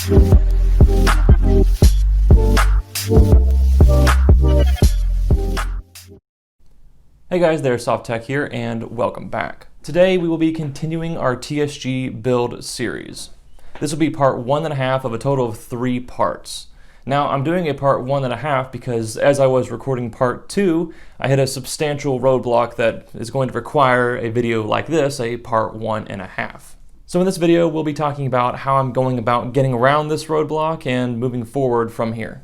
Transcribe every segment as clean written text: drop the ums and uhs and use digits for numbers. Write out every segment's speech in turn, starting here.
Hey guys, TheAirsoftTech here, and welcome back. Today we will be continuing our TSG build series. This will be part 1.5 of a total of 3 parts. Now I'm doing a part 1.5 because as I was recording part 2, I hit a substantial roadblock that is going to require a video like this, a part 1.5. So in this video we'll be talking about how I'm going about getting around this roadblock and moving forward from here.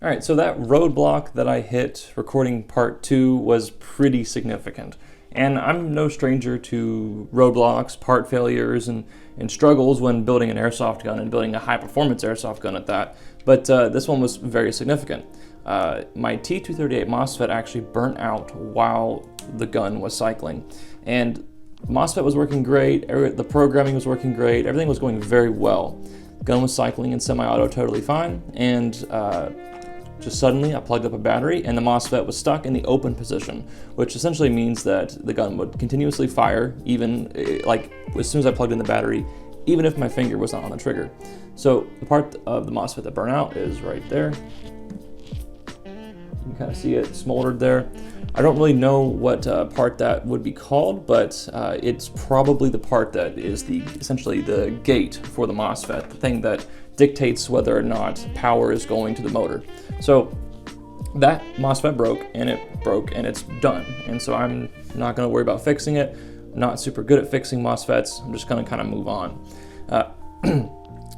Alright, so that roadblock that I hit recording part 2 was pretty significant. And I'm no stranger to roadblocks, part failures, and struggles when building an airsoft gun and building a high-performance airsoft gun at that. But this one was very significant. My T238 MOSFET actually burnt out while the gun was cycling. And MOSFET was working great, the programming was working great, everything was going very well. The gun was cycling in semi-auto totally fine, and just suddenly I plugged up a battery and the MOSFET was stuck in the open position, which essentially means that the gun would continuously fire even like as soon as I plugged in the battery, even if my finger was not on the trigger. So the part of the MOSFET that burned out is right there. You can kind of see it smoldered there. I don't really know what part that would be called, but it's probably the part that is essentially the gate for the MOSFET, the thing that dictates whether or not power is going to the motor. So that MOSFET broke and it's done. And so I'm not gonna worry about fixing it. I'm not super good at fixing MOSFETs. I'm just gonna kind of move on.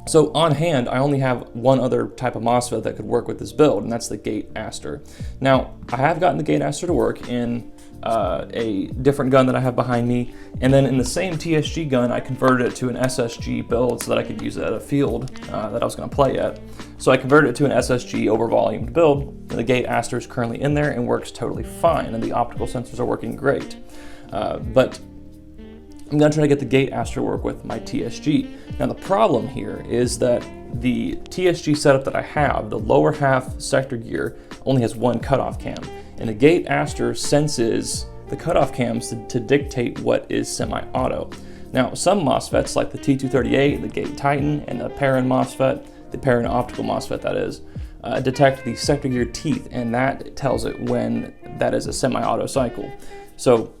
So on hand, I only have one other type of MOSFET that could work with this build, and that's the gate aster. Now, I have gotten the gate aster to work in a different gun that I have behind me, and then in the same TSG gun, I converted it to an SSG build so that I could use it at a field that I was gonna play at. So I converted it to an SSG over-volumed build, and the gate aster is currently in there and works totally fine, and the optical sensors are working great. But I'm gonna try to get the gate aster to work with my TSG. Now the problem here is that the TSG setup that I have, the lower half sector gear, only has one cutoff cam. And the gate aster senses the cutoff cams to dictate what is semi-auto. Now some MOSFETs like the T238, the Gate Titan, and the Perrin MOSFET, the Perrin optical MOSFET that is, detect the sector gear teeth, and that tells it when that is a semi-auto cycle. So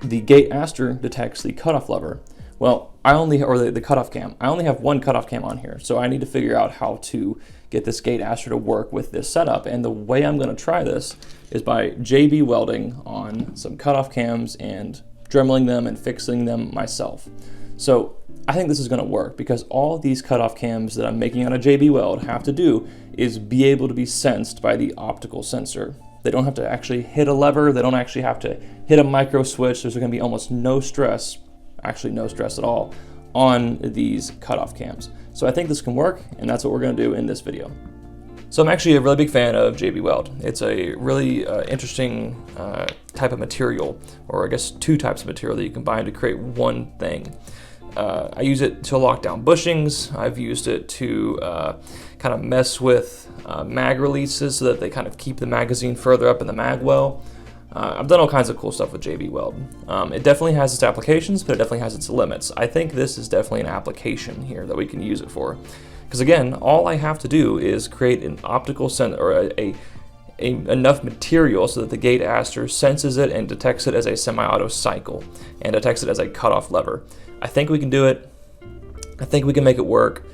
the gate aster detects the cutoff lever. Well, the cutoff cam. I only have one cutoff cam on here, so I need to figure out how to get this gate aster to work with this setup. And the way I'm going to try this is by JB welding on some cutoff cams and dremeling them and fixing them myself. So I think this is going to work because all these cutoff cams that I'm making out of JB weld have to do is be able to be sensed by the optical sensor. They don't have to actually hit a lever. They don't actually have to hit a micro switch. There's going to be almost no stress, actually no stress at all, on these cutoff cams. So I think this can work, and that's what we're going to do in this video. So I'm actually a really big fan of JB Weld. It's a really interesting type of material, or I guess 2 types of material that you combine to create one thing. I use it to lock down bushings. I've used it to kind of mess with mag releases so that they kind of keep the magazine further up in the mag well. I've done all kinds of cool stuff with JB Weld. It definitely has its applications, but it definitely has its limits. I think this is definitely an application here that we can use it for. Because again, all I have to do is create an optical sensor, or enough material so that the gate aster senses it and detects it as a semi-auto cycle and detects it as a cutoff lever. I think we can do it. I think we can make it work.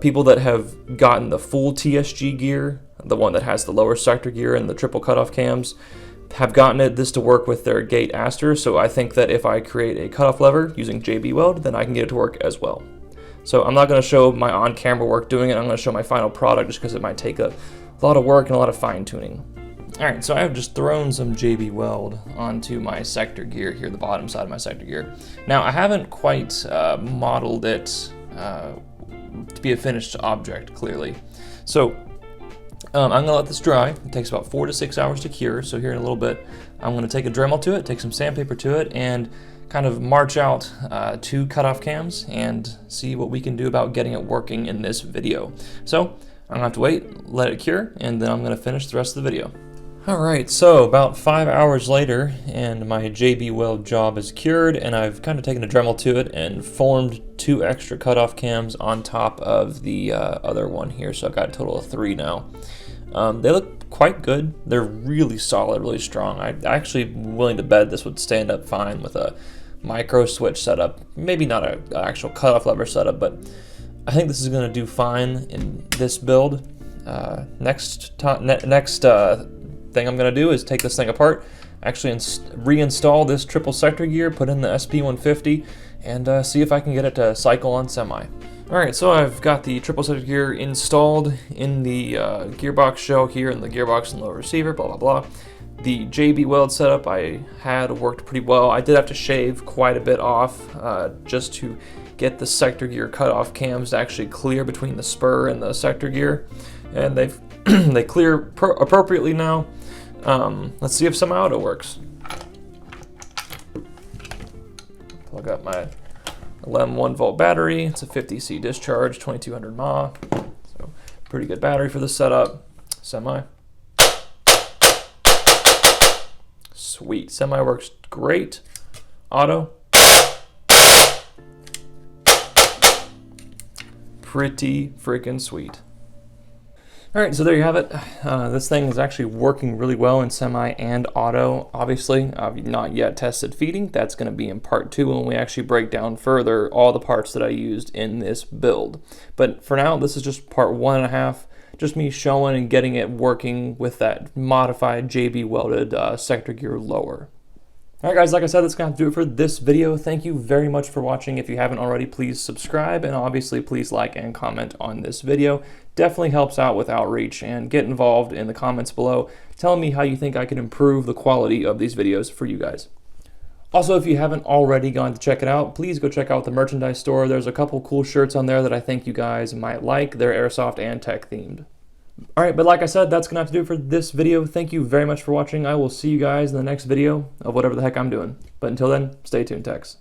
People that have gotten the full TSG gear, the one that has the lower sector gear and the triple cutoff cams, have gotten this to work with their gate aster. So I think that if I create a cutoff lever using JB Weld, then I can get it to work as well. So I'm not going to show my on-camera work doing it. I'm going to show my final product just because it might take a lot of work and a lot of fine-tuning. Alright, so I've just thrown some JB Weld onto my sector gear here, the bottom side of my sector gear. Now, I haven't quite modeled it to be a finished object, clearly. So I'm going to let this dry. It takes about 4 to 6 hours to cure, so here in a little bit I'm going to take a Dremel to it, take some sandpaper to it, and kind of march out 2 cutoff cams and see what we can do about getting it working in this video. So I'm going to have to wait, let it cure, and then I'm going to finish the rest of the video. Alright, so about 5 hours later, and my JB weld job is cured, and I've kind of taken a Dremel to it and formed 2 extra cutoff cams on top of the other one here, so I've got a total of 3 now. They look quite good. They're really solid, really strong. I actually willing to bet this would stand up fine with a micro switch setup. Maybe not an actual cutoff lever setup, but I think this is going to do fine in this build. Next thing I'm going to do is take this thing apart, actually reinstall this triple sector gear, put in the SP150, and see if I can get it to cycle on semi. Alright, so I've got the triple sector gear installed in the gearbox shell here, in the gearbox and low receiver, blah blah blah. The JB weld setup I had worked pretty well. I did have to shave quite a bit off just to get the sector gear cutoff cams to actually clear between the spur and the sector gear, and they clear appropriately now. Let's see if some auto works. Plug up my 1 volt battery. It's a 50C discharge, 2200 mAh. So pretty good battery for the setup. Semi. Sweet. Semi works great. Auto. Pretty freaking sweet. Alright, so there you have it. This thing is actually working really well in semi and auto. Obviously, I've not yet tested feeding. That's going to be in part 2 when we actually break down further all the parts that I used in this build. But for now, this is just part 1.5. Just me showing and getting it working with that modified JB welded sector gear lower. Alright guys, like I said, that's going to do it for this video. Thank you very much for watching. If you haven't already, please subscribe, and obviously please like and comment on this video. Definitely helps out with outreach, and get involved in the comments below telling me how you think I can improve the quality of these videos for you guys. Also, if you haven't already gone to check it out, please go check out the merchandise store. There's a couple cool shirts on there that I think you guys might like. They're airsoft and tech themed. Alright, but like I said, that's going to have to do it for this video. Thank you very much for watching. I will see you guys in the next video of whatever the heck I'm doing. But until then, stay tuned, techs.